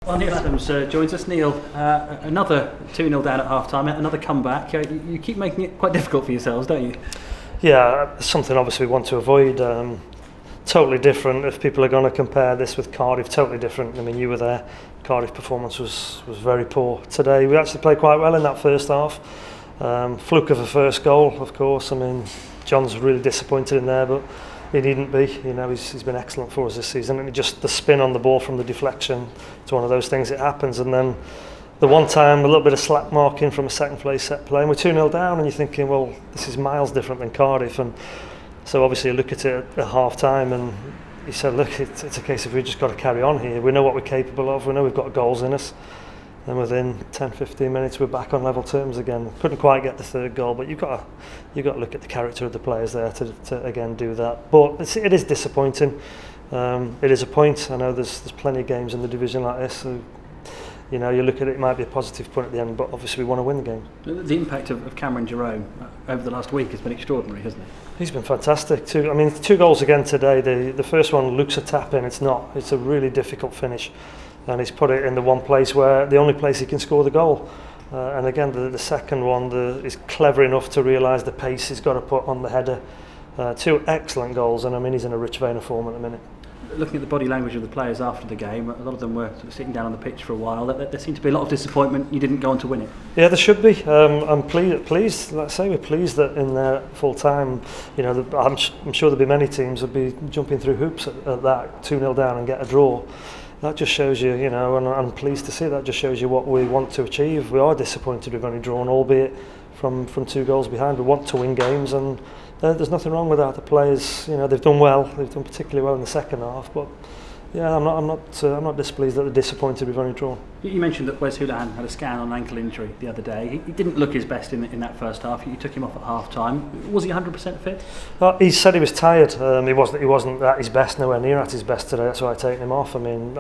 Well, Neil Adams joins us. Neil, another 2-0 down at half-time, another comeback. You keep making it quite difficult for yourselves, don't you? Yeah, something obviously we want to avoid. Totally different. If people are going to compare this with Cardiff, totally different. I mean, you were there. Cardiff performance was very poor. Today we actually played quite well in that first half. Fluke of a first goal, of course. I mean, John's really disappointed in there, but he needn't be. You know, he's been excellent for us this season, and just the spin on the ball from the deflection, it's one of those things. It happens, and then the one time a little bit of slack marking from a second place set play, and we're 2-0 down, and you're thinking, well, this is miles different than Cardiff. And so obviously you look at it at half time, and he said, look, it's a case of we've just got to carry on here. We know what we're capable of. We know we've got goals in us. And within 10-15 minutes, we're back on level terms again. Couldn't quite get the third goal, but you've got to look at the character of the players there to again do that. But it is disappointing. It is a point. I know there's plenty of games in the division like this. So, you know, you look at it, it might be a positive point at the end, but obviously we want to win the game. The impact of Cameron Jerome over the last week has been extraordinary, hasn't it? He's been fantastic too. I mean, 2 goals again today. The first one looks a tap in. It's not. It's a really difficult finish. And he's put it in the one place where the only place he can score the goal. And again, the second one is clever enough to realise the pace he's got to put on the header. 2 excellent goals, and I mean, he's in a rich vein of form at the minute. Looking at the body language of the players after the game, a lot of them were sort of sitting down on the pitch for a while. There seemed to be a lot of disappointment you didn't go on to win it. Yeah, there should be. I'm pleased. Let's say we're pleased that in their full time, you know, I'm sure there'll be many teams would be jumping through hoops at that 2-0 down and get a draw. That just shows you, you know, and I'm pleased to see that just shows you what we want to achieve. We are disappointed we've only drawn, albeit from 2 goals behind. We want to win games, and there's nothing wrong with that. The players, you know, they've done well. They've done particularly well in the second half. But yeah, I'm not displeased that they're disappointed we've only drawn. You mentioned that Wes Hoolahan had a scan on an ankle injury the other day. He didn't look his best in that first half. You took him off at half time. Was he 100% fit? He said he was tired. He wasn't at his best, nowhere near at his best today. That's why I taken him off. I mean,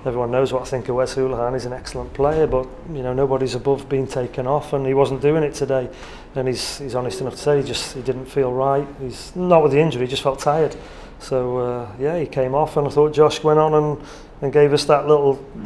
everyone knows what I think of Wes Hoolahan. He's an excellent player, but you know, nobody's above being taken off, and he wasn't doing it today. And he's honest enough to say he didn't feel right. He's not with the injury, he just felt tired. So yeah, he came off, and I thought Josh went on and gave us that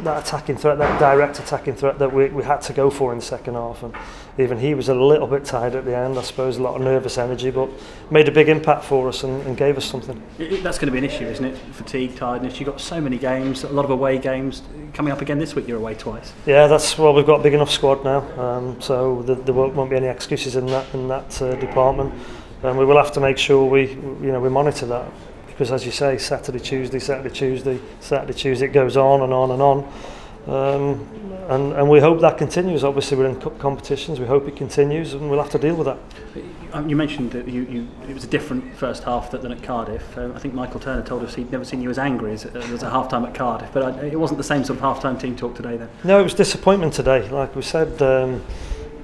attacking threat, that direct attacking threat that we had to go for in the second half. And even he was a little bit tired at the end, I suppose, a lot of nervous energy, but made a big impact for us and gave us something. That's going to be an issue, isn't it? Fatigue, tiredness. You've got so many games, a lot of away games coming up again this week. You're away twice. Yeah, we've got a big enough squad now, so there won't be any excuses in that department, and we will have to make sure we monitor that. Because as you say, Saturday, Tuesday, it goes on and on and on. And we hope that continues. Obviously we're in cup competitions, we hope it continues, and we'll have to deal with that. You mentioned that it was a different first half than at Cardiff. I think Michael Turner told us he'd never seen you as angry as a half-time at Cardiff, but it wasn't the same sort of half-time team talk today then? No, it was disappointment today. Like we said,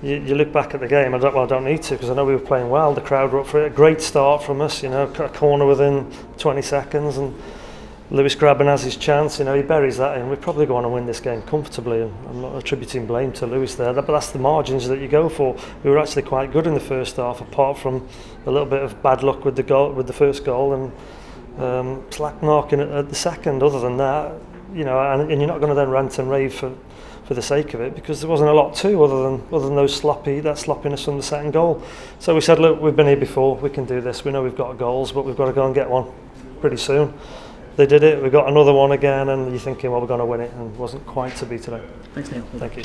you look back at the game, I don't need to, because I know we were playing well, the crowd were up for it, a great start from us, you know, a corner within 20 seconds, and Lewis Grabban has his chance, you know, he buries that in. We probably go on and win this game comfortably, and I'm not attributing blame to Lewis there, but that's the margins that you go for. We were actually quite good in the first half, apart from a little bit of bad luck with the first goal, and slack marking at the second. Other than that, you know, and you're not going to then rant and rave for the sake of it, because there wasn't a lot to other than that sloppiness from the second goal. So we said, look, we've been here before, we can do this. We know we've got goals, but we've got to go and get one pretty soon. They did it. We got another one again, and you're thinking, well, we're going to win it, and it wasn't quite to be today. Thanks, Neil. Thank you.